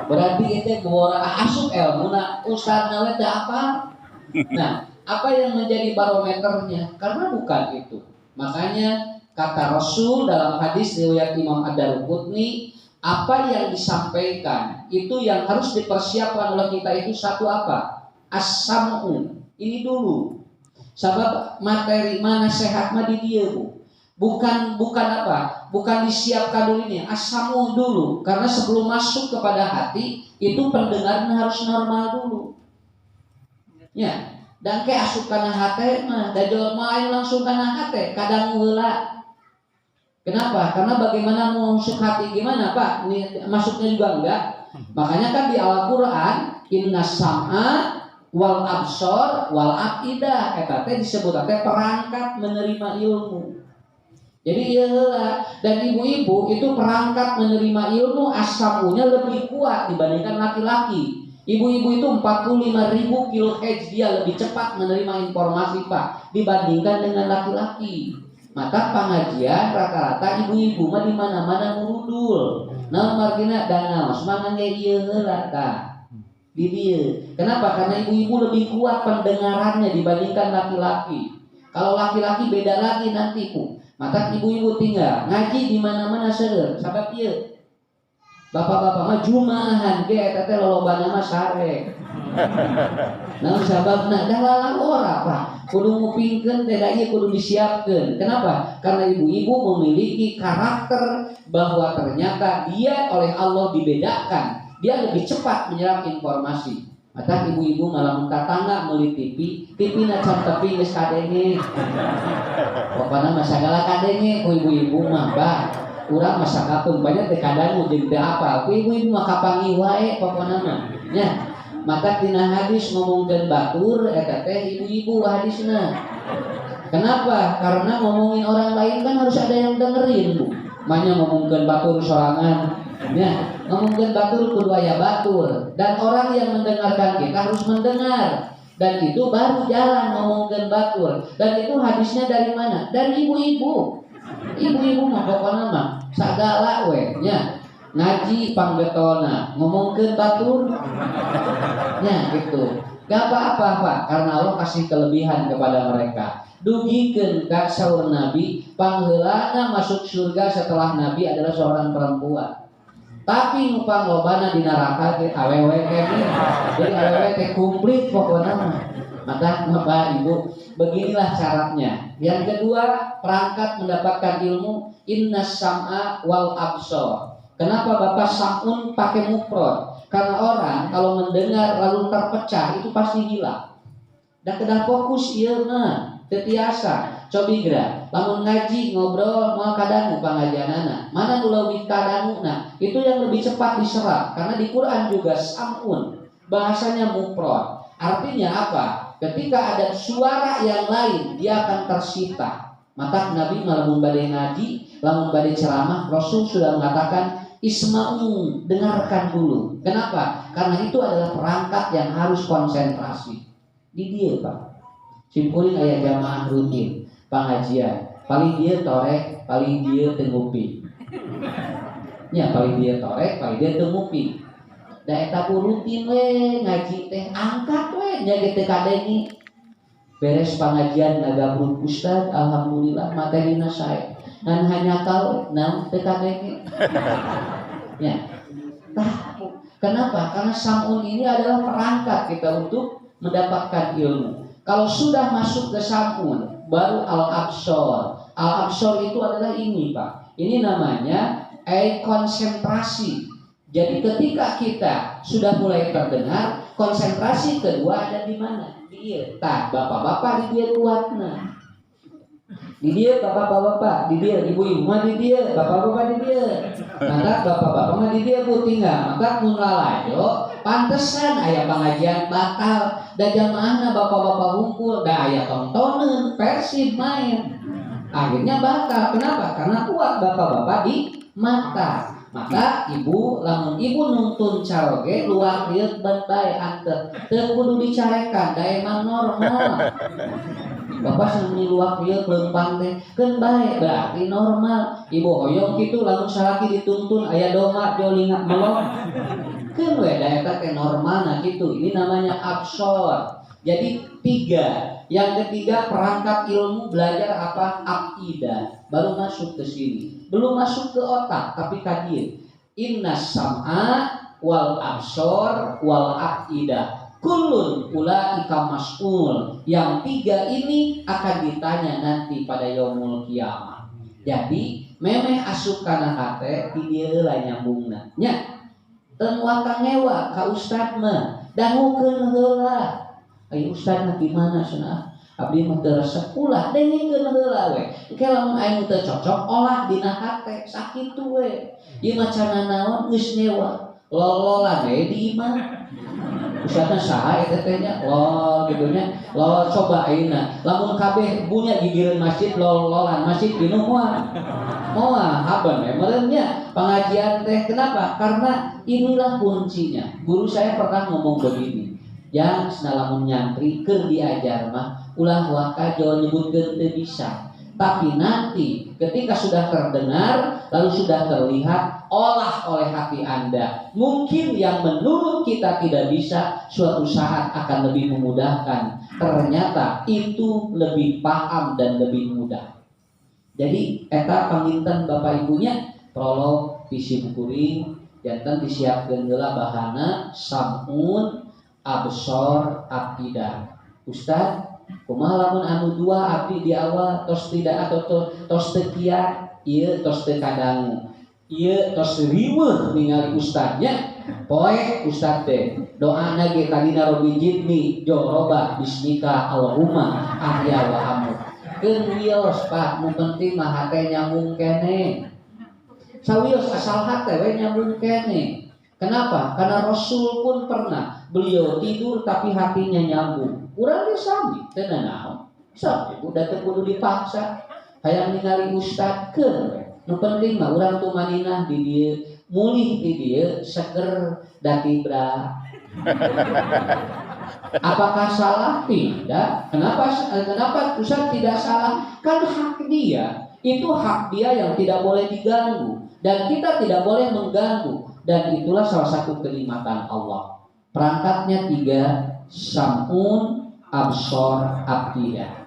Berarti itu bora asup ilmu na ustaz nawe teh apa? Nah, apa yang menjadi barometernya? Karena bukan itu. Makanya kata Rasul dalam hadis riwayat Imam Ad-Darqutni, apa yang disampaikan itu yang harus dipersiapkan oleh kita itu satu apa? As-sam'u. Ini dulu. Sebab materi mana sehat mah di dia, Bu. Bukan apa? Bukan disiapkan dulu ini, as-sam'u dulu. Karena sebelum masuk kepada hati itu pendengaran harus normal dulu. Ya, dan ke asup kana hate mah da jelema aing langsung kana hate kadang heula. Kenapa? Karena bagaimana mau masuk hati gimana, Pak? Ini masuknya juga enggak. Makanya kan di Al-Qur'an innas sam'a wal absor wal afidah eta teh disebut teh perangkat menerima ilmu. Jadi iyalah, dan ibu-ibu itu perangkat menerima ilmu as-sam'unya lebih kuat dibandingkan laki-laki. Ibu-ibu itu 45.000 kHz dia lebih cepat menerima informasi Pak dibandingkan dengan laki-laki. Maka pengajian rata-rata ibu-ibu mah di mana-mana ngurudul. Nah margina dangaos mangga ieu heula tah. Di dieu. Kenapa? Karena ibu-ibu lebih kuat pendengarannya dibandingkan laki-laki. Kalau laki-laki beda lagi nanti Bu. Maka ibu-ibu tinggal ngaji di mana-mana seueur. Sabab ieu bapak-bapak mah jumaahan ge eta teh lolobana mah sare. Nah sababna dah lalang ora Pak. Kudu ngupingkeun teh da ieu kudu disiapkeun. Kenapa? Karena ibu-ibu memiliki karakter bahwa ternyata dia oleh Allah dibedakan. Dia lebih cepat menyerap informasi. Maka ibu-ibu malah minta tangga meuli TV na can tepi geus kadenge. Pokona mah sagala kadenge ku ibu-ibu mah Pak. Urang masa kapung banyak teh kadang jeung teu apal. Ku ibu-ibu mah kapangi wae pokona mah. Nya. Maka tina hadis ngomongkeun batur eta teh ibu-ibu hadisna. Kenapa? Karena ngomongin orang lain kan harus ada yang dengerin, Bu. Manya ngomongkeun batur sorangan. Ya, ngomongkeun batur kudu aya batur dan orang yang mendengarkan kita harus mendengar. Dan itu baru jalan ngomongkeun batur. Dan itu hadisnya dari mana? Dari ibu-ibu. Ibu-ibu mah pokona mah sagala we nya ngaji panggetona ngomongkeun batur nya gitu gak apa-apa Pak karena Allah kasih kelebihan kepada mereka dugikeun ka saur Nabi pangheulana masuk surga setelah Nabi adalah seorang perempuan tapi nu panglobana di neraka teh awewe kene jadi awewe teh komplit pokona mah. Maka Bapak Ibu beginilah syaratnya. Yang kedua perangkat mendapatkan ilmu innas sam'a wal absor. Kenapa Bapak sam'un pakai mufrad? Karena orang kalau mendengar lalu terpecah itu pasti hilang. Dan kedah fokus ieu mah tetiasa. Cobi geura lamun ngaji ngobrol moal kadangu pangajianana. Mana nu leuwih kadanguna? Itu yang lebih cepat diserap karena di Quran juga sam'un bahasanya mufrad. Artinya apa? Ketika ada suara yang lain, dia akan tersita. Maka Nabi lamun bade ngaji, lamun bade ceramah, Rasul sudah mengatakan isma'u, dengarkan dulu. Kenapa? Karena itu adalah perangkat yang harus konsentrasi. Di dia, Pak. Simpuling aya jamaah rutin, pengajian. Paling dia torek, paling dia tengupi. Ya, paling dia torek, paling dia tengupi. Da eta rutin we ngaji teh angkat we nya teh kadenge beres pengajian ngagabruk ustaz alhamdulillah materina sae ngan hanya kau naon teh kadenge ya kenapa karena samun ini adalah perangkat kita untuk mendapatkan ilmu. Kalau sudah masuk ke samun baru al-absor itu adalah ini Pak, ini namanya konsentrasi. Jadi ketika kita sudah mulai terdengar, konsentrasi kedua ada di mana? Di dia. Tah, bapak-bapak di dia kuatna. Di dia bapak-bapak, di dia ibu-ibu mah di dia, bapak-bapak di dia. Maka bapak-bapak mah di dia Bu tinggal. Maka mun lalajo, pantesan aya pengajian batal da jamaahna bapak-bapak ngumpul, da aya tontonan Persib main. Akhirnya batal. Kenapa? Karena kuat bapak-bapak di mata. Maka ibu lamun ibu nuntun caroge luar dieu ban bae antep teu kudu dicarekan da emang normal Bapak seni luak ieu leumpang teh keun bae berarti normal. Ibu hoyong kitu lamun salaki dituntun aya doma jolinga melong. Keun we da eta teh normalna kitu. Ini namanya absor. Jadi 3. Yang ketiga perangkat ilmu belajar apa? Aqidah. Baru masuk ke sini. Belum masuk ke otak tapi kadir. Innas sam'a wal absor wal aqidah. Kullun ulaika mas'ul. Yang 3 ini akan ditanya nanti pada yaumul kiamah. Jadi memeh asup kana hate di dieu lah nyambungna. Nya teu watang ngewa ka ustad mah dangukeun heula. Ai ustad mah di mana cenah? Abdi mah teu resep ulah dengikeun heula we. Engke lamun aing teu cocok olah dina hate sakitu we. Ieu mah cara naon geus ngewa. Lololan we di imah. Ustadna saha eta teh nya lol kitu nya lol coba ayeuna lamun kabeh bunya gigireun masjid lol-lolan masjid dinu moal haban we meureun nya pengajian teh kenapa karena inilah kuncinya. Guru saya pernah ngomong begini, yang lamun nyantri keur diajar mah ulah wakajo nyebutkeun teu bisa, tapi nanti ketika sudah terdengar lalu sudah terlihat olah oleh hati Anda. Mungkin yang menurut kita tidak bisa suatu saat akan lebih memudahkan. Ternyata itu lebih paham dan lebih mudah. Jadi eta panginten Bapak Ibunya prolog pisim kuring janten disiapkeun heula bahana samun absor aqidah. Ustaz, kumaha lamun anu 2 abdi di awal tos tidak atau tos teu kiat ieu tos teu kadangu. Ieu tos riweuh ningali ustadnya. Poe ustad teh doana ge kadina Robin Jidni joroba bismika Allahumma ahya wa amut. Keun wios Pak, nu penting mah hate nyambung keneh. Sawios asal hate we nyambung keneh. Kenapa? Karena Rasul pun pernah beliau tidur tapi hatinya nyambung. Urang ge sami teu naon. Sok udah teu kudu dipaksa. Hayang ningali ustad keun we. Nu penting mah urang tumaninah di dieu, mulih di dieu, seger datibra. Apakah salah? Tidak. Kenapa Ustaz tidak salah? Kan hak dia. Itu hak dia yang tidak boleh diganggu dan kita tidak boleh mengganggu, dan itulah salah satu kenikmatan Allah. Perangkatnya 3, samun, absor, aqidah.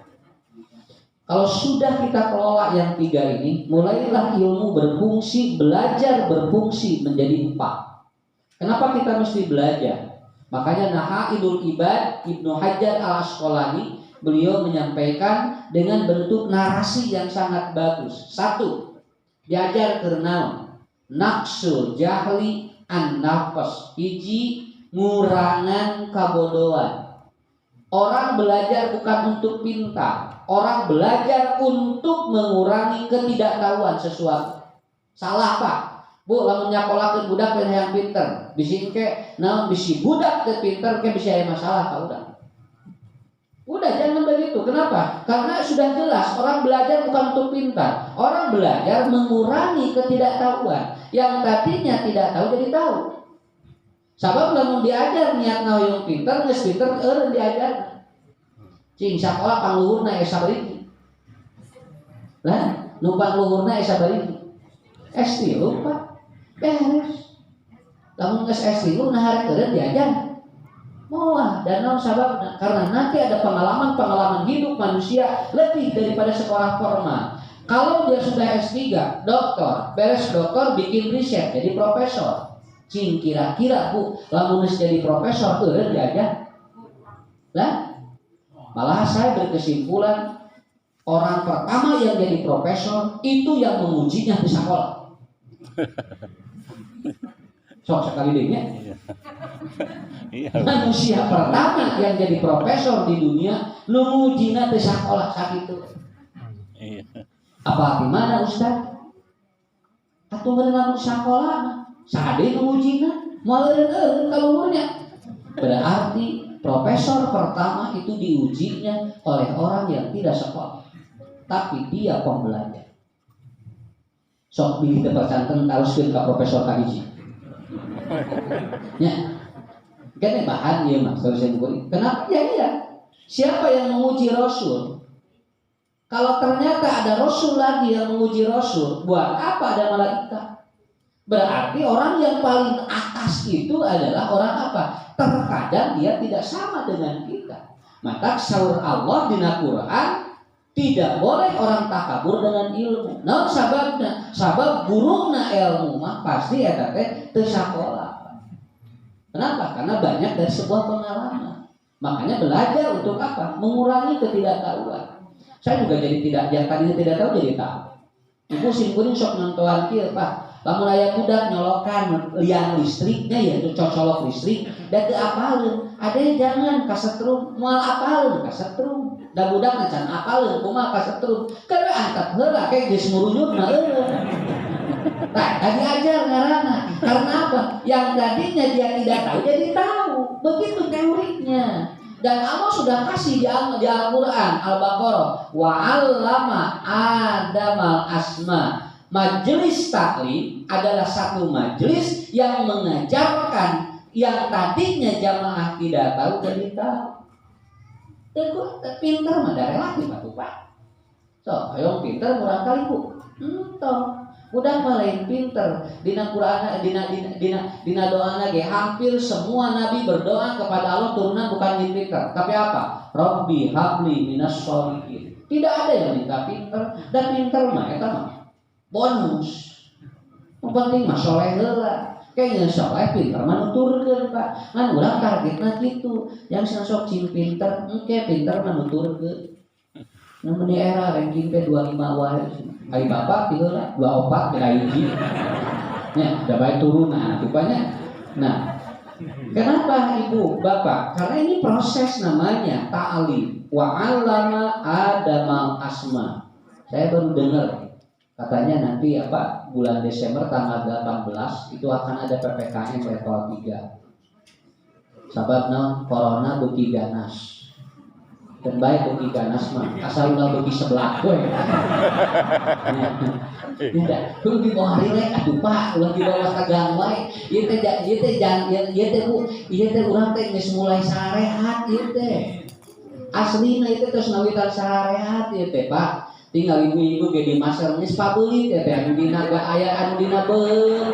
Kalau sudah kita kelola yang 3 ini, mulailah ilmu berfungsi, belajar berfungsi menjadi 4. Kenapa kita mesti belajar? Makanya Nahaidul Ibad Ibnu Hajar Al-Asqalani beliau menyampaikan dengan bentuk narasi yang sangat bagus. 1. Diajar kenaon? Naqsul jahli an nafas. 1. Ngurangan kabodohan. Orang belajar bukan untuk pintar. Orang belajar untuk mengurangi ketidaktahuan sesuatu. Salah Pak. Bu, lamun nyakolakeun budak teh yang pinter. Bisi ke naon bisi budak teh pinter ke bisi aya masalah ka udah. Udah jangan begitu. Kenapa? Karena sudah jelas orang belajar bukan untuk pintar. Orang belajar mengurangi ketidaktahuan. Yang tadinya tidak tahu jadi tahu. Sabab lamun diajar niat hoyong pinter geus pinter eureun diajar. Cing sakola pangluhurna esa bariki. Lah, nu pangluhurna esa bariki. S3 Pak. Beres. Lamun geus S3 nah hareup eureun diajar. Moal dan naon sababna? Karena nanti ada pengalaman hidup manusia lebih daripada sekolah formal. Kalau dia sudah S3, doktor, beres doktor bikin riset jadi profesor. Cing kira-kira Bu, lamun geus jadi profesor eureun diajar. Lah, malah saya berkesimpulan orang pertama yang jadi profesor itu yang mengujinya di sekolah. Sok sekali dehnya. Manusia pertama yang jadi profesor di dunia ngujina di sekolah sakitu. Apa di mana Ustaz? Atuh beunang sekolah sade ngujina moal eureun kaluhurnya. Berarti profesor pertama itu diujinya oleh orang yang tidak sekolah, tapi dia pembelajar. Sok pilih kepercanten taruskeun ka profesor kahiji. Ya. Kan bahan ieu mah saeuseun kuring. Kenapa? Ya iya. Siapa yang menguji Rasul? Kalau ternyata ada rasul lagi yang menguji rasul, buat apa ada malaikat? Berarti orang yang paling atas itu adalah orang apa? Terkadang dia tidak sama dengan kita. Maka saur Allah di Quran, tidak boleh orang takabur dengan ilmu. Nah, sababna, sabab burukna ilmu mah pasti eta teh teu sakola. Kenapa? Karena banyak dari sebuah pengalaman. Makanya belajar untuk apa? Mengurangi ketidaktahuan. Saya juga jadi tadinya tidak tahu jadi tahu. Ibu simkuring sok nontoan kieu, Pak. Lamun aya budak nyolokan liang listriknya ya itu cocolok listrik dan teu apaleun. Ade jangan kasetrum, moal apaleun kasetrum. Da budak can apaleun kumaha kasetrum. Keur angkat heula kayak geus murunyutna eueuh. Nah, tadi ajar ngaranna. Karena apa? Yang tadinya dia tidak tahu jadi tahu. Begitu teorinya. Dan Allah sudah kasih di Al-Quran Al-Baqarah wa 'allama Adamal asma. Majelis taklim adalah satu majelis yang mengajarkan yang tadinya jamaah tidak tahu jadi tahu. Pinter mah dari laki batu Pak. So, ayo pinter murang kali Bu. Entong. Udah lain pinter. Dina Quran dina doana ge hampir semua nabi berdoa kepada Allah turunan bukan yang pinter, tapi apa? Rabbi habli minas sholihin. Tidak ada yang minta pinter, dan pinter mah eta mah bonus. Yang penting mah soleh heula. Kayaknya soleh pinter mah nuturkeun Pak. Ngan urang targetna kitu. Yang sok cing pinter, engke pinter mah nuturkeun. Namun di era ranking P25 wae. Hari bapak itu lah 24 kira hiji. Ya, udah baik turunan rupanya. Nah, kenapa ibu bapak? Karena ini proses namanya ta'lim. Wa 'allama Adamal asma. Saya baru dengar katanya nanti apa bulan Desember tanggal 18 itu akan ada PPKM level 3. Sababna corona beuki ganas. Dan baik bagi ganas mah asal ulah bagi sebelah gue. Tidak, kudu di bawah rilek atuh Pak, ulah di bawah kagang wae. Ieu teh urang teh geus mulai sarehat ieu teh. Aslina ieu teh tos nawitan sarehat ieu teh Pak. Tinggal ibu-ibu ge di masker geus pabeulit teh anu dina aya anu dina beung.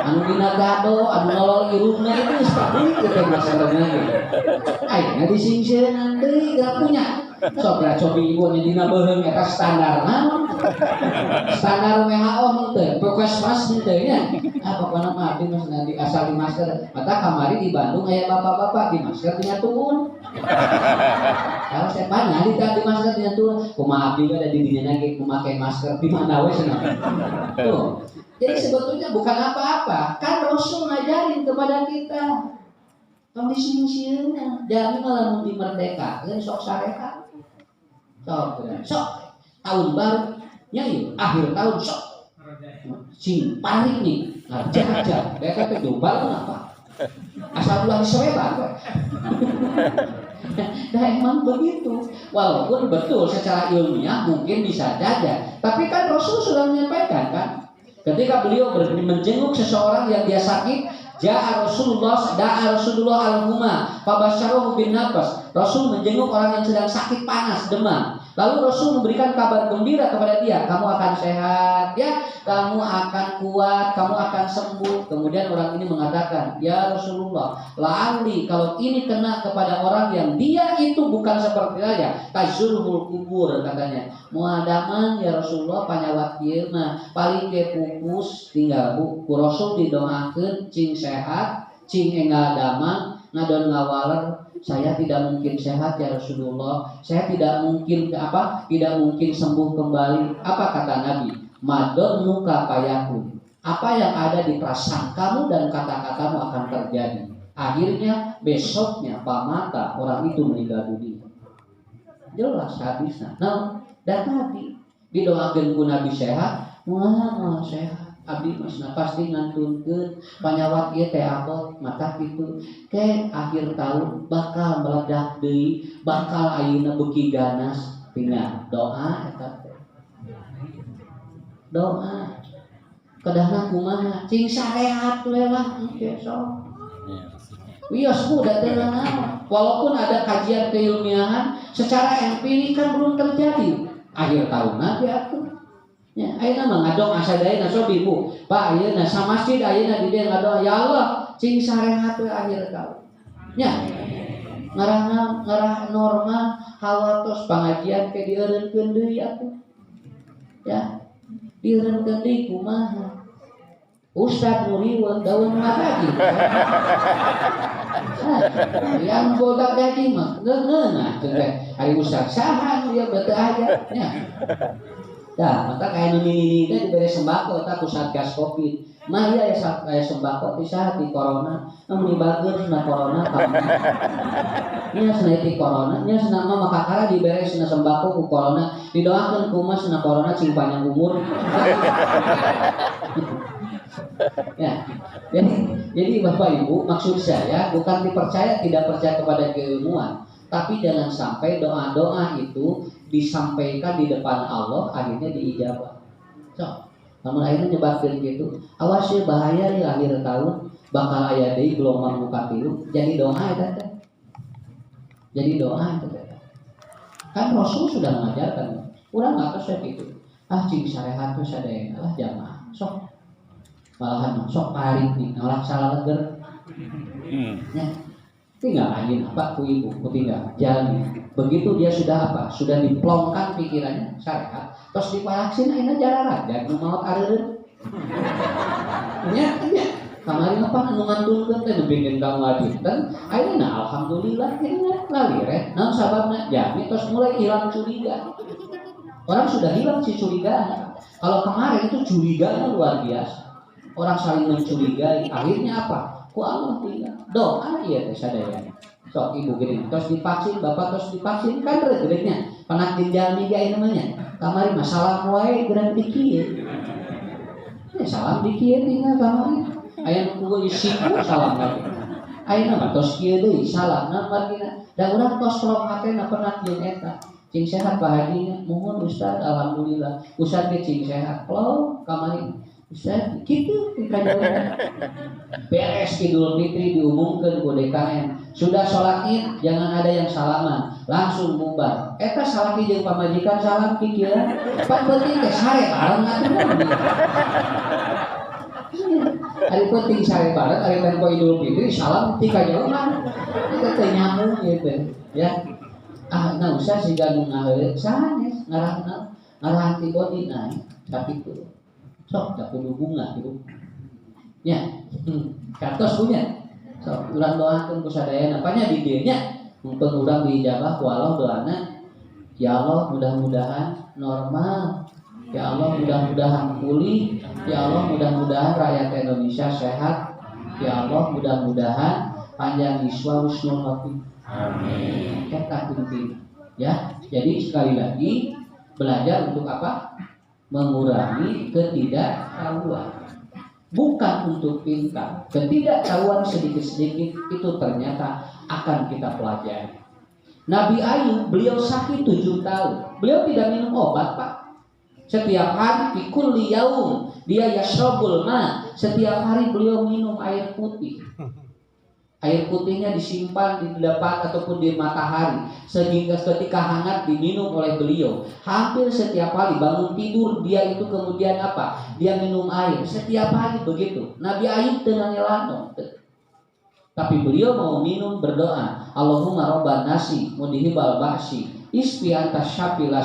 Anu dina gado, anu nolol irungna itu geus pabeulit teh maskerna ge. Ayeuna disingseungan deui gak punya. Sok cobi ibu dina beung eta standar naon? Standar WHO henteu, Puskesmas henteu nya. Pokona mah abdi mah di asal di masker. Mata kamari di Bandung aya bapak-bapak di masker nya tuun. Kalau saya tanya di masker nya tuun, kumaha abdi ada di dinya lagi memakai masker di mana we cenah. Tuh. Jadi sebetulnya bukan apa-apa, kan Rasul ngajarin kepada kita. Kondisi musimnya, jangan malah di merdeka, kan sok sarehat. Sok tahun baru nyanyi akhir tahun sok sing paling nih aja mereka tuh jumbal apa asal bulan soeban nah emang begitu walaupun betul secara ilmiah mungkin bisa saja tapi kan Rasul sudah menyampaikan kan ketika beliau menjenguk seseorang yang dia sakit da'a Rasulullah al-huma fabasyaruhu bin nafas. Rasul menjenguk orang yang sedang sakit panas demam. Lalu Rasul memberikan kabar gembira kepada dia, kamu akan sehat, ya, kamu akan kuat, kamu akan sembuh. Kemudian orang ini mengatakan, ya Rasulullah, la'ali kalau ini kena kepada orang yang dia itu bukan seperti saya, tazurul kubur katanya. Muadaman ya Rasulullah panyawat ieu mah paling ge pupus tinggal ku Rasul didoakeun cing sehat, cing enggal damang, ngadon ngawaler. Saya tidak mungkin sehat ya Rasulullah. Saya tidak mungkin sembuh kembali. Apa kata Nabi? Madon muka payahun. Apa yang ada di prasangkamu dan kata-katamu akan terjadi. Akhirnya besoknya pamata orang itu meninggal dunia. Jelas hadisnya. Nah, dan tadi didoakeun ku Nabi sehat, moal sehat. Abdi masna pasti ngantunkeun panyawat ieu teh abot mata kitu ke akhir tahun bakal meledak deui bakal ayeuna beuki ganas tinggal doa eta teh doa kedahna kumaha cing sarehat we lah engke sok Wios udah tenang. Walaupun ada kajian keilmiahan, secara empirik kan belum terjadi. Akhir tahun nanti atuh. Ya, ayeuna mah ngadong asadayana sobi Bu. Pak ayeuna sa masjid ayeuna di dieu ngadong ya Allah, cing sarehat we akhir tahun. Ya. Ngarah norma hawatos pengajian ke dieureunkeun deui atuh. Ya. Dieureunkeun deui kumaha? Ustad Nuriwan daun ngaji. Yang bodak gaji mah ngeunah hari ustad saha dia beuteung aja nya. Dah, maka kayak ini diberi sembako tak pusat gas Covid. Mah ya sembako bisa di corona, namun bagus na corona kamu. Nya cenah di corona, nya cenah mah makakara diberi cenah sembako ku corona, didoakeun kumaha cenah corona cing panjang umur. Ya, jadi Bapak Ibu, maksud saya bukan dipercaya tidak percaya kepada keilmuan, tapi jangan sampai doa-doa itu disampaikan di depan Allah akhirnya diijabah. So, namun akhirnya nyebabkan gitu. Awas ya bahaya ya akhir tahun bakal aya deui gelombang buka tilu. Jadi doa eta teh. Jadi doa itu teh. Kan Rasul sudah mengajarkan. Urang ngatos ya gitu. Ah cing sarehat teh sadayana lah jamaah. Sok malahan sok parik nih nolak salah leger ya tinggal aja apa ku ibu ku tinggal jalan begitu dia sudah apa sudah diplongkan pikirannya syariat terus dipalaksin akhirnya jalan raja nu maot areureun nya kamari apa nu ngandungkeun teh bikin kamu adil dan akhirnya alhamdulillah akhirnya lalire naon sababna jami terus mulai hilang curiga orang sudah hilang si curiga kalau kemarin itu curiganya luar biasa. Orang saling mencurigai, akhirnya apa? Ku Allah tinggal doa iya teh sadayana. Sok ibu gini, terus divaksin, bapak terus divaksin kan gereknya. Panak jalmi ge namanya. Kamari masalah wae gerak dikieu. Ya salam dikieu tinggal kamari. Aya nu kudu isiku salam lagi. Ayeuna mah tos kieu deui salamna margina. Da urang tos rong hatena penak jeung eta. Cing sehat bahagia, mohon Ustaz alhamdulillah. Ustaz ge cing sehat. Kalau kamari Ustaz, gitu kajian beres Idul Fitri diumumkan ku DKM sudah sholat id jangan ada yang salaman langsung bubar eta salaki jeung pamajikan salam kieu pan penting teh sare bareng atuh hari penting sare bareng hari tempo Idul Fitri salam ti kajauhan itu teh nyambung gitu ya nah Ustaz siga nu ngaheuleuh sanes ngarahna antibody naik tapi itu sok tak perlu bunga gitu ya kartos punya sok urang doakeun ku sadayana apanya di dieu nya mumpung urang diijabah ku Allah doana ya Allah mudah-mudahan normal ya Allah mudah-mudahan pulih ya Allah mudah-mudahan rakyat Indonesia sehat ya Allah mudah-mudahan panjang iswa husnul khotimah amin eta penting ya jadi sekali lagi belajar untuk apa mengurangi ketidaktahuan bukan untuk pintar ketidaktahuan sedikit-sedikit itu ternyata akan kita pelajari. Nabi Ayub beliau sakit 7 tahun beliau tidak minum obat Pak setiap hari pikul liyaum dia yashrabul ma setiap hari beliau minum air putih air putihnya disimpan di depan ataupun di matahari sehingga ketika hangat diminum oleh beliau hampir setiap hari bangun tidur dia itu kemudian apa dia minum air setiap hari begitu. Nabi Ayub dengan nyelanong tapi beliau mau minum berdoa Allahumma robban nasi mudhibal ba'si isfi anta syafila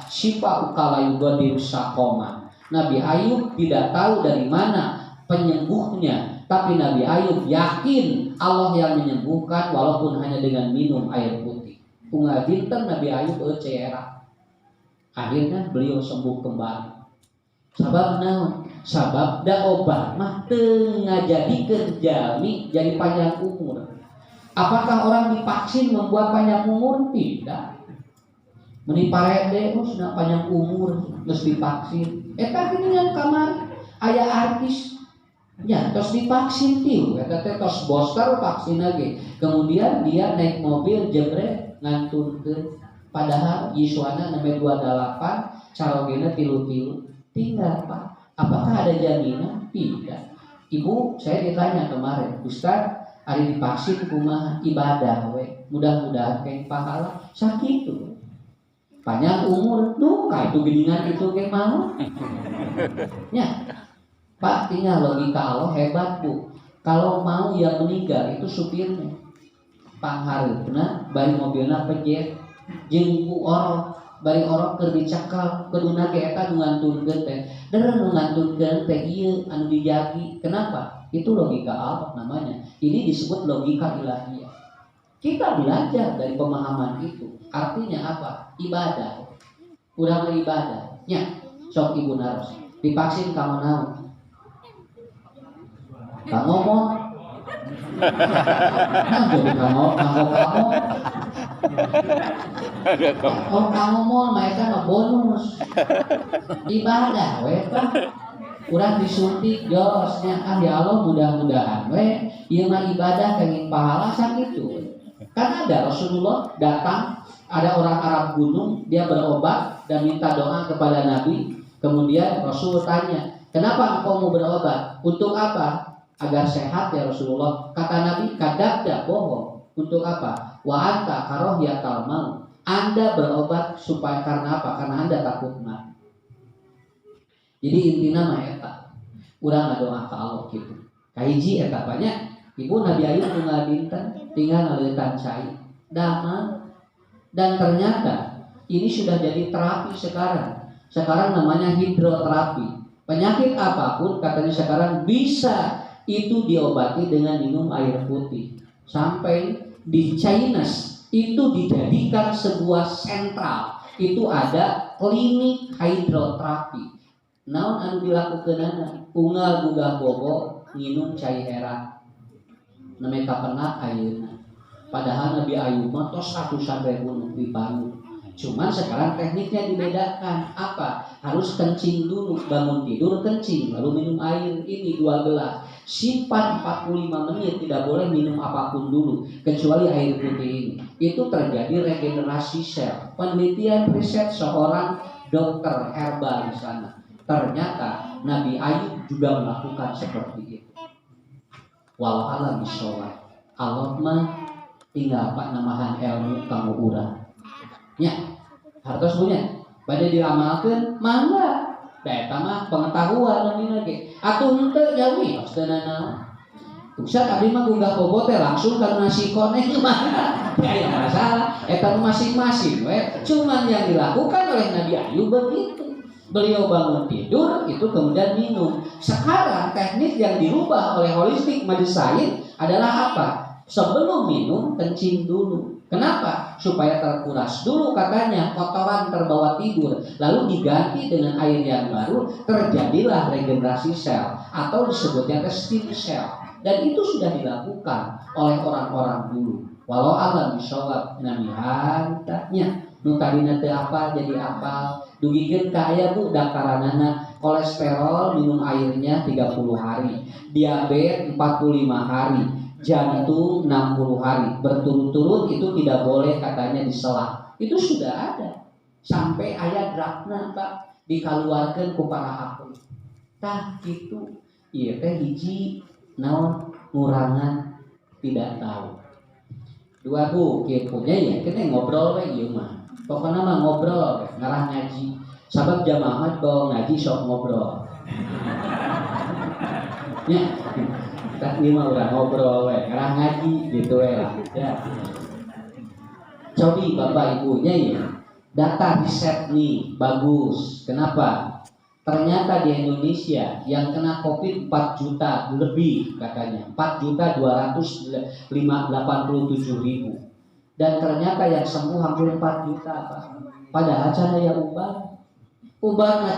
syifa ukala yughadiru saqoma. Nabi Ayub tidak tahu dari mana penyembuhnya tapi Nabi Ayub yakin Allah yang menyembuhkan walaupun hanya dengan minum air putih. Unggal dinten Nabi Ayub ceera. Akhirnya beliau sembuh kembali. Sabab naon? Sabab da obat mah teu ngajadikeun jalmi jadi panjang umur. Apakah orang divaksin membuat panjang umur? Tidak. Meni parede usna panjang umur geus divaksin. Eta geuningan kamari aya artis ya, terus divaksin tiu, kata tos booster vaksin lagi. Kemudian dia naik mobil jebret ngantunkeun. Padahal yiswana namanya 28, carogena tilu-tilu. Tinggal Pak. Apakah ada jaminan? Tidak. Ibu, saya ditanya kemarin, Ustaz, hari divaksin kumaha ibadah we. Mudah-mudahan kayak pahala sakit tuh. Panjang umur, duka itu geningan itu kayak mau. Ya, Pak, tinggal logika Allah hebat Bu. Kalau mau yang meninggal itu supirnya. Panghareupeuna bari mobilna pejet jeung ku orok bari orok keur dicakal keduna ge eta nu ngantunkeun teh deureun nu ngantunkeun teh ieu anu dijagi. Kenapa? Itu logika Allah namanya. Ini disebut logika ilahiyah. Kita belajar dari pemahaman itu. Artinya apa? Ibadah. Urang ibadah. Nya, sok Ibu naros. Divaksin kamu naon? Ka ngomong. Nah, jadi kamu. Oh, kamu mau mereka mah bonus. Ibadah we kan. Urang disuntik josnya ya Allah mudah-mudahan we ieu mah ibadah kenging pahala sakitu. Kan ada Rasulullah datang, ada orang Arab gunung, dia berobat dan minta doa kepada Nabi. Kemudian Rasul tanya, "Kenapa engkau mau berobat? Untuk apa?" "Agar sehat ya Rasulullah." Kata Nabi, "Kadabda, bohong. Untuk apa? Wa anta karahiyatal maut." Anda berobat supaya karena apa? Karena Anda takut mati. Jadi intinya mah eta. Urang ngadoa ka Allah kitu. Kahiji eta banyak Ibu Nabi Ayub tunggal dinten tinggal ngaleutan cai. Damang. Dan ternyata ini sudah jadi terapi sekarang. Sekarang namanya hidroterapi. Penyakit apapun katanya sekarang bisa itu diobati dengan minum air putih. Sampai di China itu dijadikan sebuah sentral. Itu ada klinik hidroterapi. Naon anu dilakukeunana? Unggal gugah bobo nginum cai herat. Nemeh kapenat ayeuna. Padahal Nabi Ayub mah tos ratusan ribu nu dibangun. Cuman sekarang tekniknya dibedakan. Apa? Harus kencing dulu, bangun tidur kencing, lalu minum air ini 2 gelas. Simpan 45 menit, tidak boleh minum apapun dulu kecuali air putih ini. Itu terjadi regenerasi sel. Penelitian riset seorang dokter herbal di sana. Ternyata Nabi Ayub juga melakukan seperti itu. Walau alam bisawab. Allah mah tinggal pak namahan ilmu kamu urang. Ya, hartos punya. Pada diramalkan, mangga. Eta mah pengetahuan namina ge. Atuh henteu nyawi pastena naon. Ustaz abdi mah gugah bobo teh langsung ka nasi koneng mah. Ya masalah, eta masing-masing we. Cuman yang dilakukan oleh Nabi Ayub begitu. Beliau bangun tidur itu kemudian minum. Sekarang teknik yang dirubah oleh holistik medicine adalah apa? Sebelum minum kencing dulu. Kenapa? Supaya terkuras dulu katanya kotoran terbawa tidur, lalu diganti dengan air yang baru, terjadilah regenerasi sel atau disebutnya stem cell. Dan itu sudah dilakukan oleh orang-orang dulu. Walau alam bisawab namihan taknya nu tadina teu apa jadi apa. Dugikeun ka aya Bu daftaranana kolesterol minum airnya 30 hari, diabetes 45 hari, jantung 60 hari berturut-turut itu tidak boleh katanya diselah. Itu sudah ada. Sampai ayat draftna Pak dikaluarkeun ku para ahli. Tah kitu ieu teh hiji naon ngurangan tidak tahu. Dua Bu kieu punya ya kita ngobrol we ieu mah. Pokoknya mah ngobrol ngarah ngaji. Sabab jamaah bawa ngaji sok ngobrol. Ya. Tak lima udah ngobrol we, ngarah ngaji gitu we lah. Ya. Cobi Bapak Ibunya ya. Data riset nih bagus. Kenapa? Ternyata di Indonesia yang kena Covid 4 juta lebih katanya. 4.287.000. Dan ternyata yang sembuh hampir 4 juta Pak. Padahal can aya ubar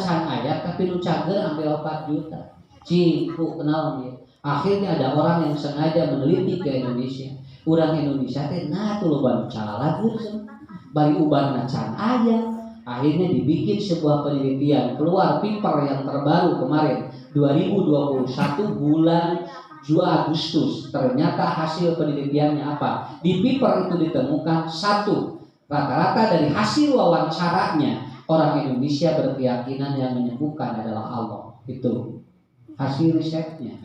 can aya tapi nu cager hampir 4 juta. Ciku kenal dia. Akhirnya ada orang yang sengaja meneliti ke Indonesia. Urang Indonesia teh nah tuh loba calat bari ubarna can aya. Akhirnya dibikin sebuah penelitian, keluar paper yang terbaru kemarin 2021 bulan Agustus. Ternyata hasil penelitiannya apa? Di paper itu ditemukan satu, rata-rata dari hasil wawancaranya orang Indonesia berkeyakinan yang menyembuhkan adalah Allah. Itu hasil risetnya.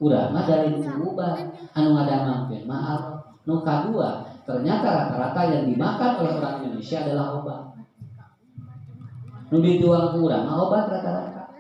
urang mah dari ubah anu ngadamangkeun mah Allah. Nu kadua, ternyata rata-rata yang dimakan oleh orang Indonesia adalah obat. Nu dituang ku urang mah obat rata-rata.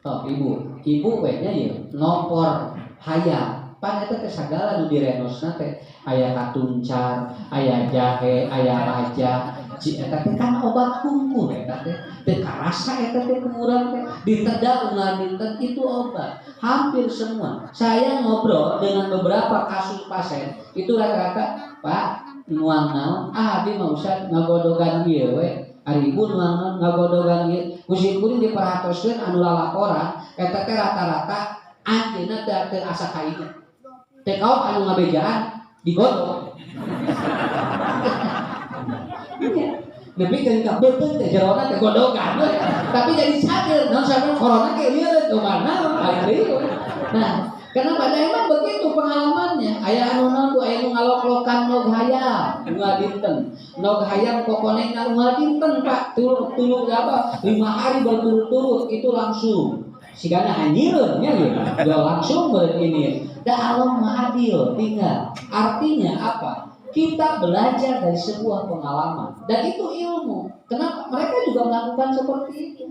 Oh, ibu we-nya ye nompor hayam. Pan eta teh sagala nu direnosna teh aya katuncar, aya jahe, aya raja. Eta teh kan obat kungkul eta teh. Teu karasa eta teh ku urang teh. Ditedak ulah dinten itu obat. Hampir semua. Saya ngobrol dengan beberapa kasus pasien, itu rata-rata, Pak, nuang naon? Abi mah usah ngagodogan ieu we. Ari ibu nuang ngagodogan ieu. Kusim kuring diperhatoskeun anu lalaporan, eta teh rata-rata anjeunna teu asa kaina. Teh kaok anu ngabejaan digodog. Demikian ka beuteuh teh jerona teh godogan we. Tapi jadi sadar naon sampean corona ge lieur ke mana ari deui. Nah, karena pada emang begitu pengalamannya. Aya anu naon tuh aya nu ngalok-lokan nog hayam dinten. Nog hayam kokonengna dinten Pak. Tulu apa? 5 hari berturut-turut itu langsung. Sigana anjirun nya gitu. Langsung begini. Da Allah Maha Adil tinggal. Artinya apa? Kita belajar dari sebuah pengalaman dan itu ilmu. Kenapa? Mereka juga melakukan seperti itu.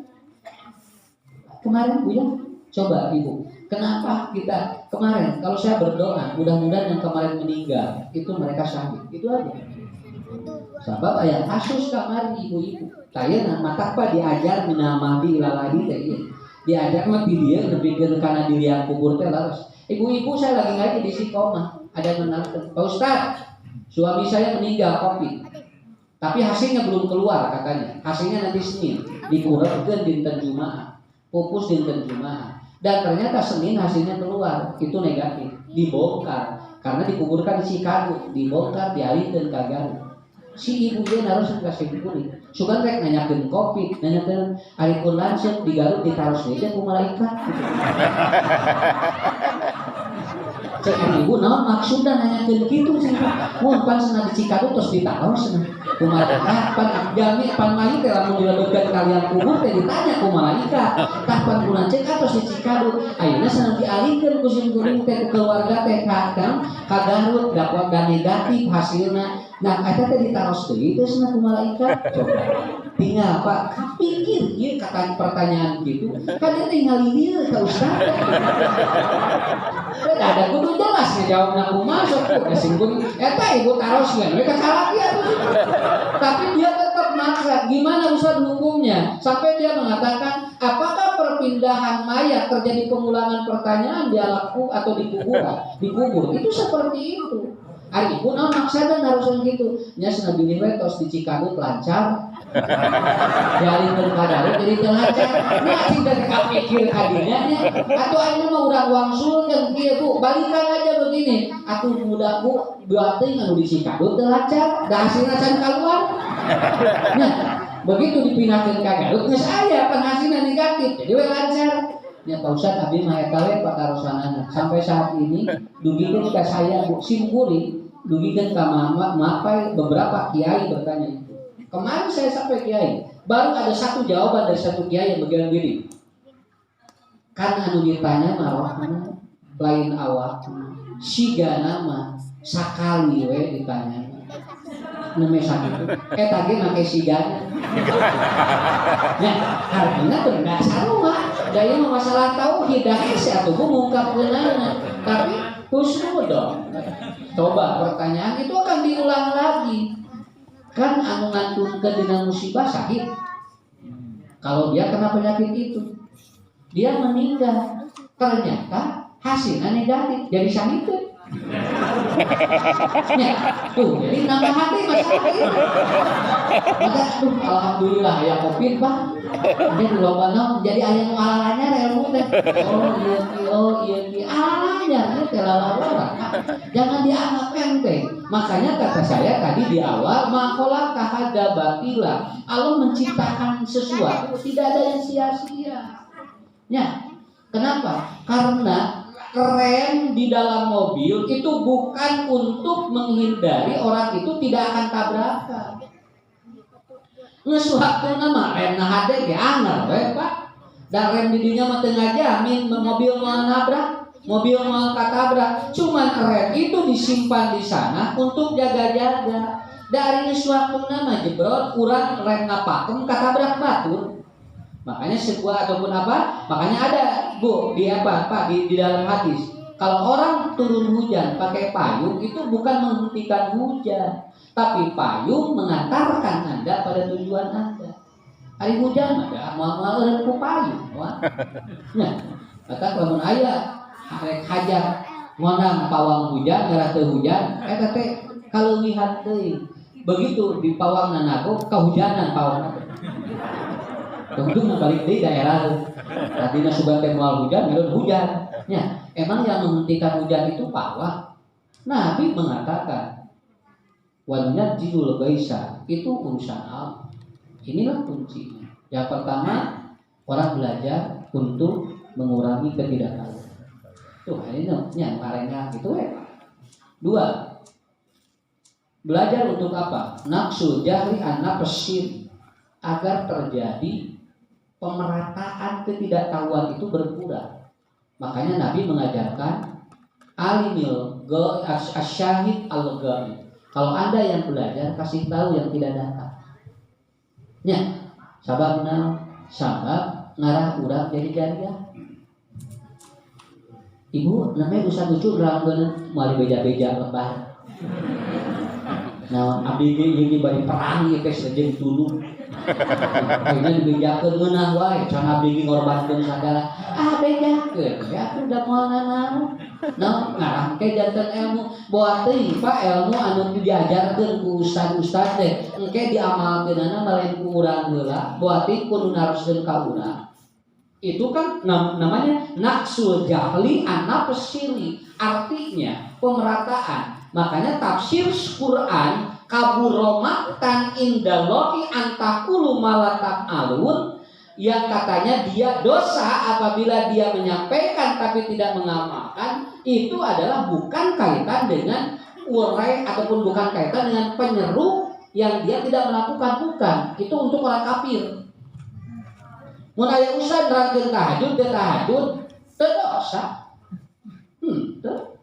Kemarin Buya, coba Ibu, kenapa kita kemarin kalau saya berdoa mudah-mudahan yang kemarin meninggal itu mereka syahid. Itu aja. Sebab aya kasus kemarin ibu-ibu. Tayana matakpa diajar minamati laladi teh ieu. Diajar mah dia lebih ke kana dilian kubur teh laras. Ibu-ibu saya lagi ngaji di Sikomah, ada menantu. Pak Ustaz, suami saya meninggal COVID. Tapi hasilnya belum keluar katanya. Hasilnya nanti Senin. Dikurangkan dinten Jumat. Pupus dinten Jumat. Dan ternyata Senin hasilnya keluar. Itu negatif. Dibongkar. Karena dikuburkan di Chicago. Dibongkar, dialihkan ke Garut. Si ibunya harus kasih kuning. Sugan rek nanyakeun COVID, nanyakeun ari pun langsung di Garut ditaros deui ku malaikat. Cek ibu naon maksudna nanyakeun kitu sih. Mun pan cenah di Chicago terus ditaros cenah. Ku malaikat pan jami pan mayit teh lamun dilebetkeun kalian kubur teh ditanya ku malaikat. Tah pan kunaon cek terus di Chicago. Ayeuna cenah dialihkeun ku sim kuring teh ku keluarga teh ka Garut dapat dan negatif hasilna. Nah, eta teh ditaros deui teh cenah ku malaikat. Coba. Tinggal Pak, pikir ieu kata pertanyaan gitu. Kan dia tinggal lieu ka Ustaz. Ada kudu jelas ngejawabna kumaha sok ku singgung. Eta ibu taros geus we kacalakian. Tapi dia tetap maksa. Gimana Ustaz hukumnya? Sampai dia mengatakan, apakah perpindahan mayat terjadi pengulangan pertanyaan di alam atau di kuburan? Dikubur. Itu seperti itu. Ari pun maksudnya harusnya gitu. Nya cenah bini we tos di Chicago lancar. Dialihkeun ka Garut jadi teu lancar. Nya sing teh kapikir kadinya nya. Atuh ayeuna mah urang wangsulkeun kieu Bu, balikan aja begini. Atuh budak Bu, dua teuing anu di Chicago teu lancar, da hasilna can kaluar. Nah, begitu dipindahkeun ka Garut geus aya pan hasilna negatif. Jadi we lancar. Ya Pak Ustaz abdi mah eta we pakarosanana. Sampai saat ini dugikeun ka saya Bu Simkuri, dugikeun ka mapai beberapa kiai bertanya itu. Kemarin saya sampai kiai, baru ada satu jawaban dari satu kiai yang bagian diri. Kan anu ditanya mah rohna lain awak. Sigana mah sakali we ditanya. Neme sakitu. Eta ge make sigana. Nah, artinya tuh enggak sarua. Daya masalah tauhid sih atuh mengungkapkeunana. Tapi husnudon. Coba pertanyaan itu akan diulang lagi. Kan anu ngantunkeun dina musibah syahid. Kalau dia kena penyakit itu, dia meninggal. Ternyata hasilnya negatif, jadi syahid tuh. Ya, tuh, jadi nambah hati masalah itu. Maka, alhamdulillah ya COVID Pak. Jadi loba naon jadi aya nu alalanya ilmu teh. Oh iya alalanya teh lalawara. Jangan dianggap enteng. Makanya kata saya tadi di awal makola kahada batila. Allah menciptakan sesuatu tidak ada yang sia-sia. Ya, kenapa? Karena rem di dalam mobil itu bukan untuk menghindari orang itu tidak akan tabrakan. Ngesuapkeun mah rem na hade ge anger we Pak. Da rem di dinya mah teu ngajamin mobil mau nabrak. mobil mau katabrak, cuman rem itu disimpan di sana untuk jaga-jaga. Dari suatu nama jebrot kurang rem ngapakem katabrak batur. Makanya sebuah ataupun apa? Makanya ada Bu di apa Pak di dalam hadis. Kalau orang turun hujan pakai payung itu bukan menghentikan hujan, tapi payung mengantarkan Anda pada tujuan Anda. Hari hujan ada mau eureun ku payung. Nah, kata lamun aya arek hajar ngonang pawang hujan gara teu hujan eta teh kaleuwihan teuing. Begitu di pawangna nago kahujanan pawangna. Tentu balik di daerah tadinya sugan teh moal hujan ngeun hujan. Ya, emang yang menghentikan hujan itu pawang. Nabi mengatakan wadunat jidul gaisa itu urusan Allah. Inilah kuncinya. Yang pertama, orang belajar untuk mengurangi ketidaktahuan. Tuh, ini yang marengah gitu ya. Dua, belajar untuk apa? Nafsu jahri anak pesir agar terjadi pemerataan ketidaktahuan itu berkurang. Makanya Nabi mengajarkan alimil asyahid al-ghaib. Kalau Anda yang belajar kasih tahu yang tidak datang. Nya, sababna sabab ngarah urang jadi jariah. Ibu namanya Ustaz Ucu ranggeun moal beja-beja lebar. Nah, abdi ge bari perang ieu teh sejeung tuluy. Akhirnya dibejakeun ngeunah wae, can abdi ngorbankeun sagala. Bejakeun, ya aku udah moal nanaon. Nah, ngarang ke janten ilmu, bawa teuing Pak ilmu anu diajarkeun ku ustad-ustad teh, engke diamalkeunana malen ku urang heula, bawa teuing kudu naroskeun ka urang. Itu kan namanya naksul jahli anak pesili, artinya pemerataan. Makanya tafsir Quran kaburomatan indallahi antakulu malatak alun, yang katanya dia dosa apabila dia menyampaikan tapi tidak mengamalkan, itu adalah bukan kaitan dengan urai ataupun bukan kaitan dengan penyeru yang dia tidak melakukan, bukan. Itu untuk orang kafir. Mun aya usaha nerangkeun tahajud, teu dosa. Teu.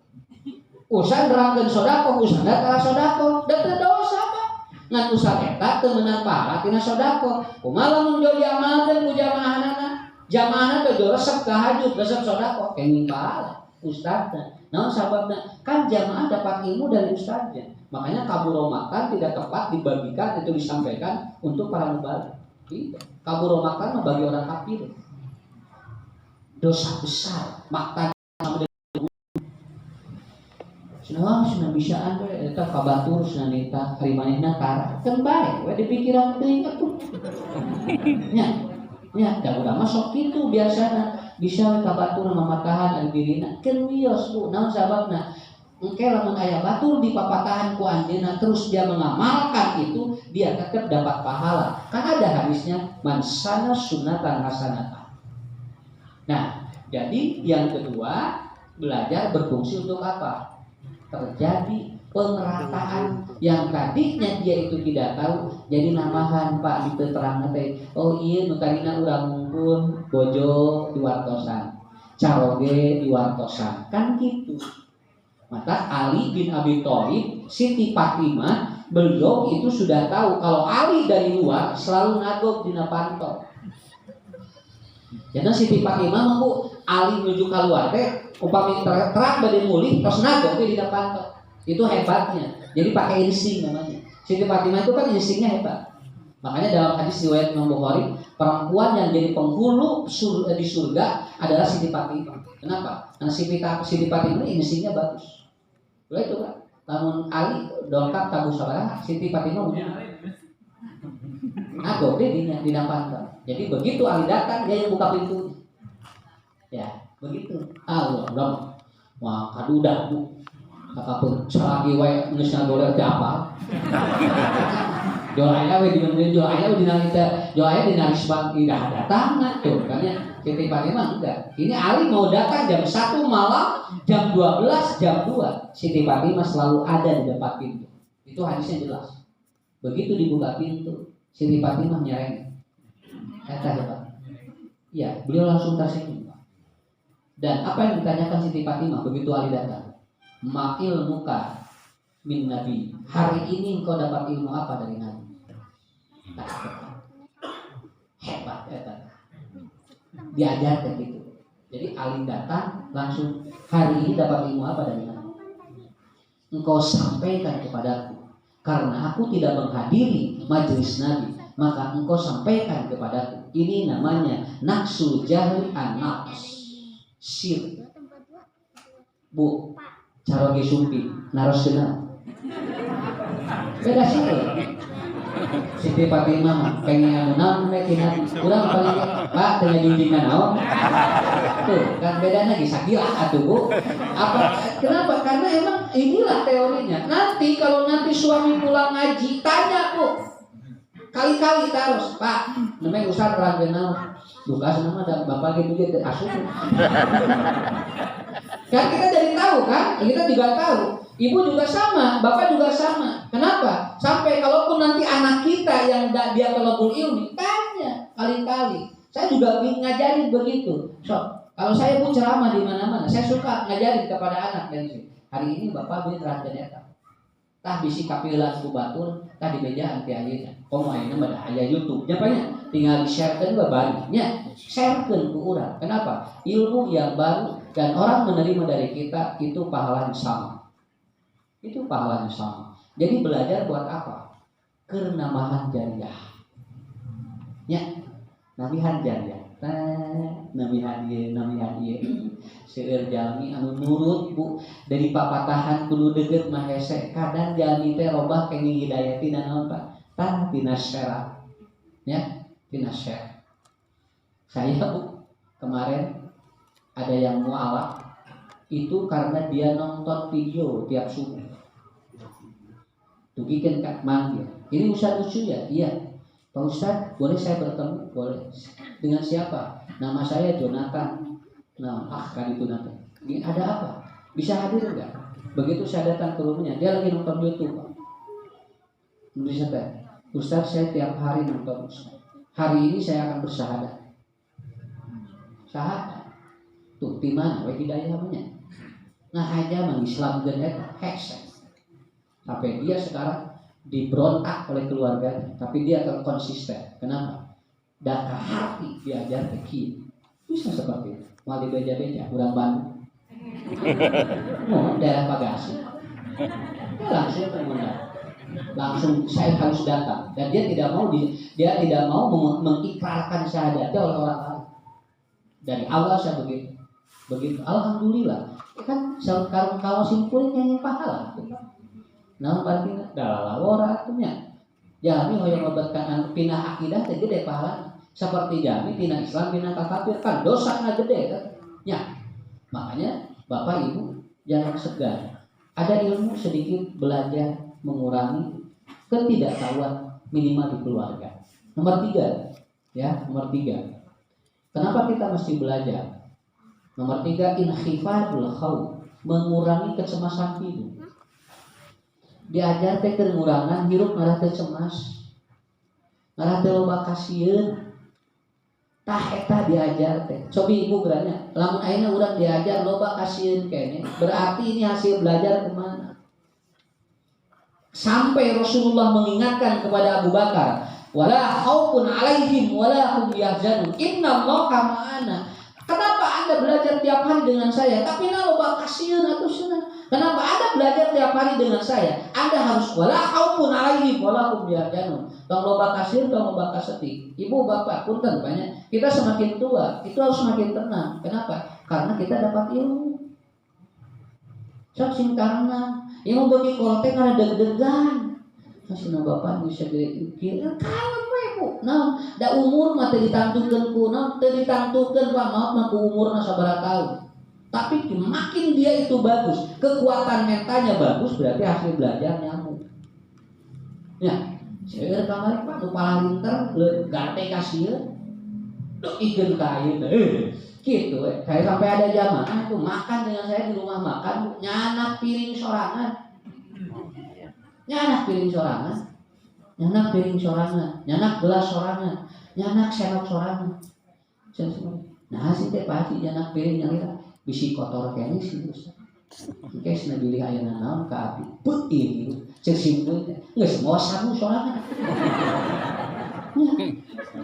Usaha nerangkeun sedekah, usaha tara sedekah, teu dosa Pak. Ngan usaha eta teu meunang pahala tina sedekah. Kumaha lamun jo diamalkeun ku jamaahna? Jamaahna teh jo resep tahajud, resep sedekah, kenging pahala ustadzna. Naon sababna? Kan jamaah dapat ilmu dari ustadznya. Makanya kaburomatan tidak tepat dibagikan itu disampaikan untuk para mubalik. Tidak. Kaburomatan bagi orang kafir. Dosa besar, maktan Senawang sudah bisaan we eta kabatur sudah nita harimanehna tara kan bae we dipikiran teuing atuh. Nya da urang mah sok kitu biasana bisa we kabatur mamatahan ari dirina keun wios Bu naon sababna engke lamun aya batur di papatahan ku anjeunna terus dia mengamalkan itu dia tetap dapat pahala. Kan ada hadisnya man sana sunatan hasanatan. Nah, jadi yang kedua belajar berfungsi untuk apa? Terjadi pemerataan yang tadinya dia itu tidak tahu jadi namahan Pak gitu terang teh oh iya nukarina urang mungkun bojo diwartosan caroge diwartosan kan gitu. Maka Ali bin Abi Thalib Siti Fatimah beliau itu sudah tahu kalau Ali dari luar selalu nagok dina pantau. Jadi Siti Fatimah mampu Ali menuju keluar teh upami terang bade mulih tos nagok di depan kok. Itu hebatnya. Jadi pakai insting namanya. Siti Fatimah itu kan instingnya hebat. Makanya dalam hadis riwayat Imam Bukhari, perempuan yang jadi penghulu di surga adalah Siti Fatimah. Kenapa? Karena Siti Fatimah instingnya bagus. Boleh itu kan? Namun Ali dongkap tabu sabaraha, Siti Fatimah nagok dia di depan. Jadi begitu Ali datang dia yang buka pintu. Ya. Begitu. Allah, wah kadudah Bu. Kakapun salagi wae geus ngagoler teh apa? Doanya we dina doanya we dina kita doanya dina isbang tidak datang tuh kan ya. Siti Fatimah enggak. Ini Ali mau datang jam 1 malam, jam 12, jam 2. Siti Fatimah selalu ada di depan pintu. Itu hadisnya jelas. Begitu dibuka pintu, Siti Fatimah nyereng. Eta hebat. Iya, beliau langsung tersinggung. Dan apa yang ditanyakan Siti Fatimah begitu Ali datang? Ma'il muka min nabi. Hari ini engkau dapat ilmu apa dari Nabi? Hebat ya kan? Diajarkan gitu. Jadi Ali datang langsung, hari ini dapat ilmu apa dari Nabi? Engkau sampaikan kepadaku, karena aku tidak menghadiri majelis Nabi, maka engkau sampaikan kepadaku. Ini namanya naksul jahli an-nafs. Sir Bu caroge sumpi naroskeuna beda sih Siti Fatimah pengen naon we tina urang paling Pak teu junjungan naon tuh kan bedana ge sakila atuh Bu. Kenapa? Karena emang inilah teorinya. Nanti kalau nanti suami pulang ngaji tanya Bu kali-kali terus Pak namanya Ustaz rangeuna Lukas nama ada bapak gitu dia asuh. Kan kita jadi tahu kan, kita juga tahu. Ibu juga sama, bapak juga sama. Kenapa? Sampai kalaupun nanti anak kita yang dia talabul ilmi tanya kali-kali. Saya juga ngajarin begitu. So, kalau saya pun ceramah di mana-mana, saya suka ngajarin kepada anak dan istri. Hari ini bapak beli terang ternyata. Tah bisi kapilan ku batur, tah di meja anti ayeuna. Komo ayeuna mah aya YouTube. Japanya tinggal di-sharekeun babarinya. Sharekeun ku urang. Kenapa? Ilmu yang baru dan orang menerima dari kita itu pahalanya sama. Itu pahalanya sama. Jadi belajar buat apa? Kerenamahan jariah. Ya, namihan jariah. Namihan ieu. Seueur jalmi anu nurut Bu dari papatahan kudu deugeut mah hese. Kadang jalmi teh robah kenging hidayatina naon Pak? Tah tina syara. Ya, tina syara. Saya Bu kemarin ada yang mualaf itu karena dia nonton video tiap subuh. Tugikeun Kak manggil. Ini Ustaz lucu ya? Iya. Pak Ustaz, boleh saya bertemu? Boleh. Dengan siapa? Nama saya Jonathan. Nah, kan itu nanti. Ini ada apa? Bisa hadir enggak? Begitu saya datang ke rumahnya, dia lagi nonton YouTube, Pak. Bisa teh. Ustaz, saya tiap hari nonton Ustaz. Hari ini saya akan bersyahadat. Syahadat. Tuh, di mana? Wa hidayah namanya. Nah, aja mengislam dan hashtag. Sampai dia sekarang diberontak oleh keluarganya, tapi dia tetap konsisten. Kenapa? Dan hati diajar ke kiri. Bisa seperti itu. Mau di beja-beja, kurang Bandung. Mau daerah Pagasi. Ya langsung mengundang. Langsung saya harus datang. Dan dia tidak mau mengikrarkan syahadatnya oleh orang lain. Dari awal saya begitu. Alhamdulillah. Kan kalau simpulnya yang pahala. Nah, berarti dalam lawara atunya. Jami hoyong obatkan pinah akidah teh gede pahala. Seperti jami pinah Islam pinah kafir kan dosanya gede kan. Ya. Makanya Bapak Ibu jangan segan. Ada ilmu sedikit belajar mengurangi ketidaktahuan minimal di keluarga. Nomor 3, ya, nomor 3. Kenapa kita mesti belajar? Nomor 3, inkhifadul khauf, mengurangi kecemasan hidup. Diajar teh pengurangan hirup ngarah teh cemas. Ngarah teh loba kasieun. Tah eta diajar teh. Cobi ibu geranya, lamun ayeuna urang diajar loba kasieun kene, berarti ini hasil belajar kemana? Sampai Rasulullah mengingatkan kepada Abu Bakar, wala khaufun alaihim wala hum yahzanun. Innallaha ma'ana. Kenapa Anda belajar tiap hari dengan saya? Tapi loba kasieun atuh cenah. Kenapa Anda belajar tiap hari dengan saya? Anda harus wala khaufun alaihim wala hum yahzanun. Tong loba kasieun, tong loba kaseti. Ibu bapak punten banyak. Kita semakin tua, itu harus semakin tenang. Kenapa? Karena kita dapat ilmu. Sok sing karena yang bagi koltek karena deg-degan. Masih bapak bisa dikira kalau Bu. Nah, da umur mah teu ditantukeun ku, nah teu ditantukeun Pak, maaf mah ku umurna sabaraha tahun. Tapi makin dia itu bagus, kekuatan mentalnya bagus, berarti hasil belajar nyamuk. Ya, saya kamari Pak, nu palinter garte kasieun. Duh igeun ka ieu gitu kayak sampai ada jamaah itu makan dengan saya di rumah makan, nyanak piring sorangan. Nyanak piring sorangan. Nyanak piring sorangan, nyanak gelas sorangan, nyanak senok sorangan. Nah, si teh pasti nyanak piring nyalira. bisi kotor kene sih Ustaz. Engke bilih ayeuna naon ka abdi. Peuih gitu. Cek simpul geus moal sabu sorangan. Ya.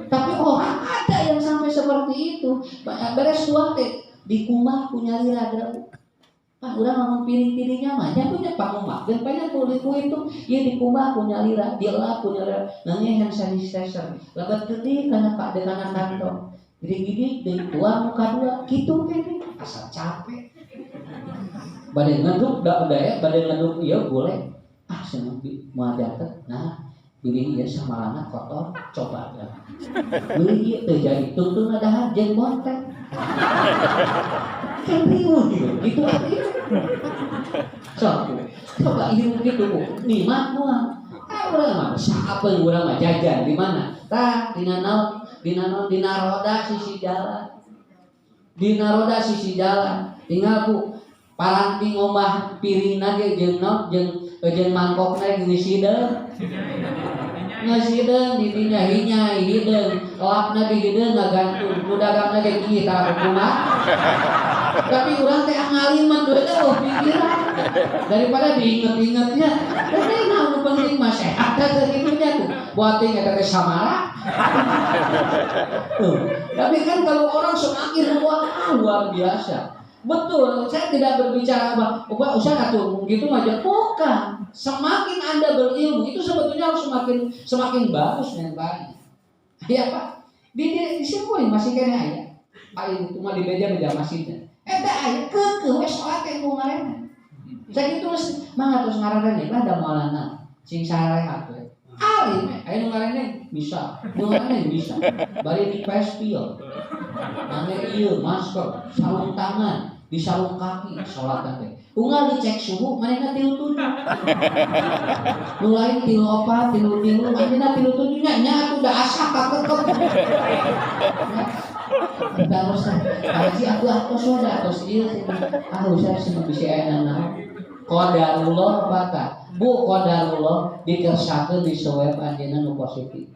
Tapi orang ada yang sampai seperti itu. Beres tuang teh di kumah punya lira ada. Pak urang ngomong piring-piringnya mah nya punya pangumah. Dan banyak kulit itu ieu di kumah punya lira, dia lah punya lira. Nanya hand sanitizer. Labat gede kana Pak dekana kantong. Gede-gede deui tuang muka dua kitu kene. Asal capek. Bade ngeduk da daya, bade ngeduk ieu boleh. Ah cenah moal datet. Nah pilih ya sama anak kotor, coba ya. Pilih itu jadi tuntun ada jeung bontek. Kan bingung gitu artinya. Coba hidup gitu, nikmat mual. Urang mah siapa yang urang mah jajan di mana? Tah dina naon, dina roda sisi jalan. Dina roda sisi jalan. Tinggal Bu paranting omah piringna ge jeung naon jeung mangkokna geus sideung. Ngasideung di dinya hinyai hideung, lapna di hideung ngagantung, nu dagangna ge kieu tara kumaha. Tapi urang teh ngaliman deui pikiran daripada diinget-ingetnya. Tapi naon penting mah sehat teh kitu tuh. Buating eta teh samara. Tapi kan kalau orang semakin luar biasa. Betul, saya tidak berbicara bahwa usaha atuh gitu aja, bukan. Semakin Anda berilmu itu sebetulnya harus semakin bagus mentalnya. Iya Pak, di sini masih kena aya. Pak itu cuma di meja masjidnya. Eta aya kekeh wes salat teh nu ngaranna. Sakitu geus mangga terus ngaranna lah da maulana. Sing sarehat we. Alim aya nu ngaranna bisa. Nu ngaranna bisa. Bari di pespil. Mane ieu masker, sarung tangan, di sarung kaki salat teh. Unggal dicek suhu manehna 37. Nu lain 34, 35, manehna 37 nya atuh da asa kakekep. Terus haji aku soda terus ieu saya seneng bisi aya naon. Qadarullah apa Bu qadarullah dikersakeun di swab anjeunna nu positif.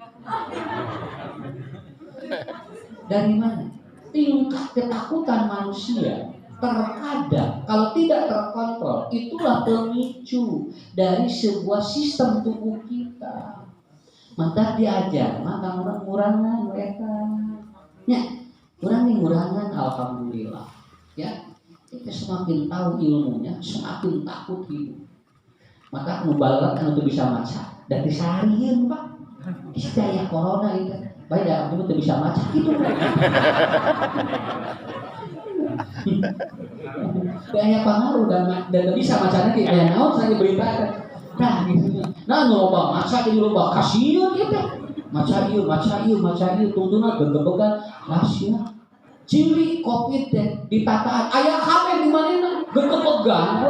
Dari mana? Tingkat ketakutan manusia terkadang kalau tidak terkontrol itulah pemicu dari sebuah sistem tubuh kita. Maka diajar, maka orang ngurangan mereka. Ya, ngurangan alhamdulillah. Ya, kita semakin tahu ilmunya, semakin takut hidup. Maka mubalak kan untuk bisa maca dan disariin Pak. Istilahnya corona itu. Baik dah, aku tuh bisa maca gitu. Kayak pengaruh dan bisa macanya kayak naon saya berita. Nah gitu. Nah nyoba maca jadi loba kasieu gitu. Maca ieu tuntuna gegebegan rahasia. Ciri Covid teh ditataan aya HP di manehna gegebegan.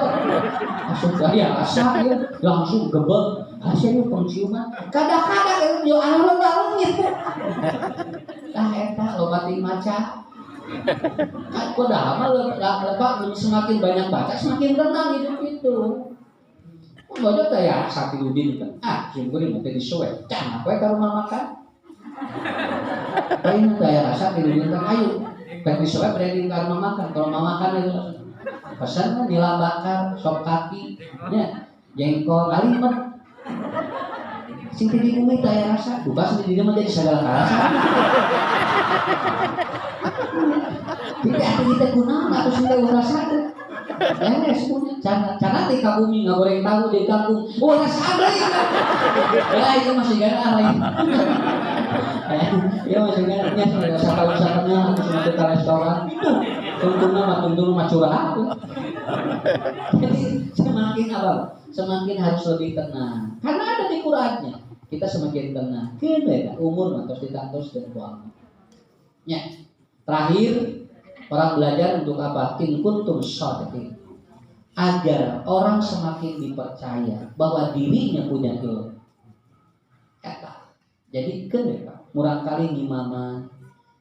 Langsung aya asa ieu langsung gebeg. Hasilnya penciuman. Kadang-kadang yo anu leungit. Tah eta loba ting maca. Padahal semakin banyak baca semakin tenang hidup itu. Baca kayak Satiludin kan. Simpulin nanti disuwe. Can apa ka rumah makan? Paling daya rasa Satiludin kan ayo. Kan disuwe branding ka rumah makan. Kalau rumah makan itu pesan kan nila bakar, sop kaki, nya jengkol, kalimat. Sing di bumi daya rasa, bebas di dia menjadi segala rasa. Tidak kita guna atau sudah rasa itu. Ya semuanya cara di bumi nggak goreng tahu di kampung. Oh rasa ada ya. Ya itu masih gak ada lain. Ya masih gak ada. Ya sahabat-sahabatnya langsung ke restoran. Tuntun mah curhat. Jadi semakin apa? Semakin harus lebih tenang. Karena ada di Qur'annya. Kita semakin tenang. Kene umur terus ditantos dan buang. Ya. Terakhir orang belajar untuk apa? In kuntum shadiqin. Agar orang semakin dipercaya bahwa dirinya punya ilmu. Eta. Jadi kene Pak, murang kali ngimaman.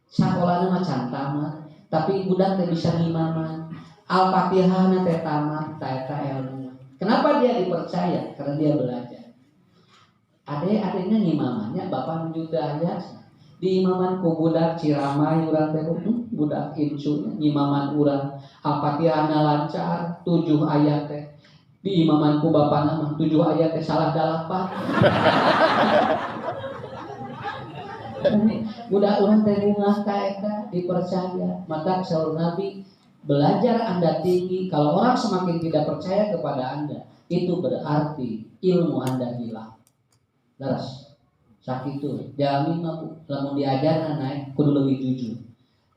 Sakolana mah can tamat, tapi budak teh bisa ngimaman. Al-Fatihahna teh tamat, eta ilmu. Kenapa dia dipercaya? Karena dia belajar. Adek-adeknya ngimamannya bapak juga ayat. di imaman ku budak Ciramai urang teh budak incu imaman urang Al-Fatihahna lancar 7 ayat teh di imaman ku bapana mah 7 ayat teh salah 8 budak urang teh bungah ka eta dipercaya. Maka saur Nabi, belajar Anda tinggi, kalau orang semakin tidak percaya kepada Anda, itu berarti ilmu Anda hilang. Leres. Sakitu. Jami mah lamun diajarna naik kudu leuwih jujur.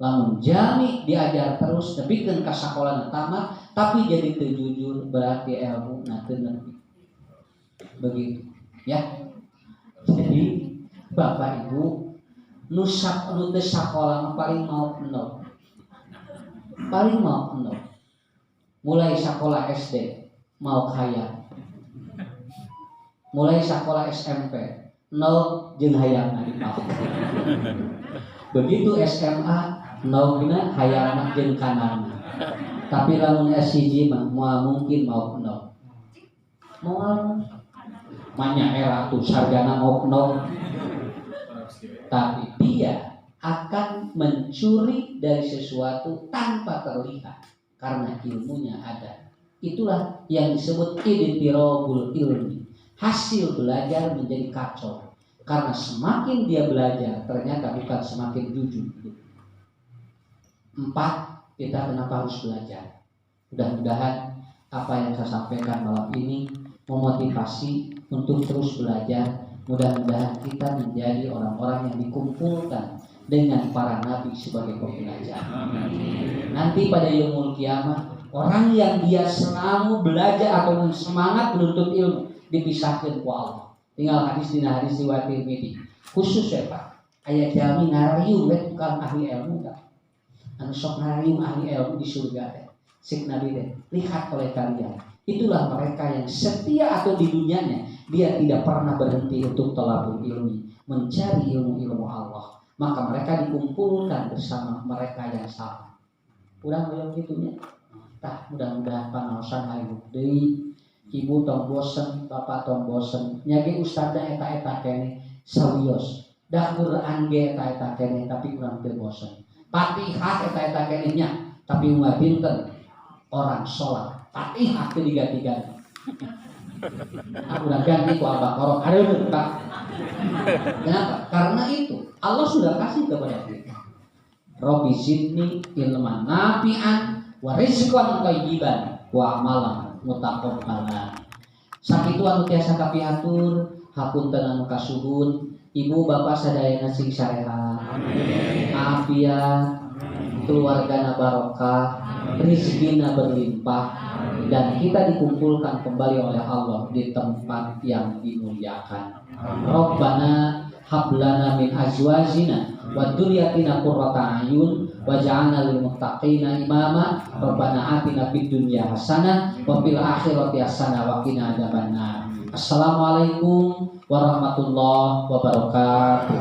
Lamun jami diajar terus nepikeun ka sakolana tamat tapi jadi teu jujur berarti ilmu na teu neupi. Begitu. Ya. Jadi Bapak Ibu nu teu sakola mah paling mau nol. Paling mau nol. Mulai sekolah SD mau kaya. Mulai sekolah SMP nol jeung hayangna dipakai. Begitu SMA nol gina hayangna jeung kanana. Tapi lamun S1 mah moal mungkin mau nol. Moal manya era tuh sarjana mau nol. Tapi dia akan mencuri dari sesuatu tanpa terlihat karena ilmunya ada. Itulah yang disebut idtirabul ilmi. Hasil belajar menjadi kacau karena semakin dia belajar ternyata bukan semakin jujur. 4, kita kenapa harus belajar? Mudah-mudahan apa yang saya sampaikan malam ini memotivasi untuk terus belajar. Mudah-mudahan kita menjadi orang-orang yang dikumpulkan dengan para nabi sebagai pembelajar. Nanti pada yaumul kiamah, orang yang dia selalu belajar atau semangat menuntut ilmu dipisahkan ku Allah. Tinggal hadis dina hadis riwayat Tirmidzi. Khusus ya Pak, aya jami ngariung we tukang ahli ilmu tah. Anu sok ngariung ahli ilmu di surga teh. Sik Nabi teh, lihat oleh kalian. Itulah mereka yang setia atau di dunianya dia tidak pernah berhenti untuk talabul ilmi, mencari ilmu-ilmu Allah. Maka mereka dikumpulkan bersama mereka yang sama. Udah belum gitunya? Tah mudah-mudahan panaosan hari deui. Ibu tong bosen, bapak tong bosen. Nyagi ustadznya eta-eta kene sawios. Dah Quran ge eta-eta kene tapi kurang teu bosen. Fatihah eta-eta kene nya tapi mah pinten orang sholat. Fatihah teu diganti-ganti. Aku udah ganti ku Al-Baqarah. Aduh, Pak. Kenapa? Karena itu Allah sudah kasih kepada kita. Rabbi zidni ilman nafi'an wa rizqan thayyiban wa amalan mutaqabbalan. Sakitu anu tiasa kapiatur, hapunten anu kasuhun, ibu bapak sadayana sing sarehat. Afiat, keluargana barokah, rizkina berlimpah. Dan kita dikumpulkan kembali oleh Allah di tempat yang dimuliakan. Rabbana hablana min azwajina wa dzurriyyatina qurrata a'yun waj'alna lil muttaqina imama. Rabbana atina fid dunya hasanah wa fil akhirati hasanah wa qina adzabannar. Assalamualaikum warahmatullahi wabarakatuh.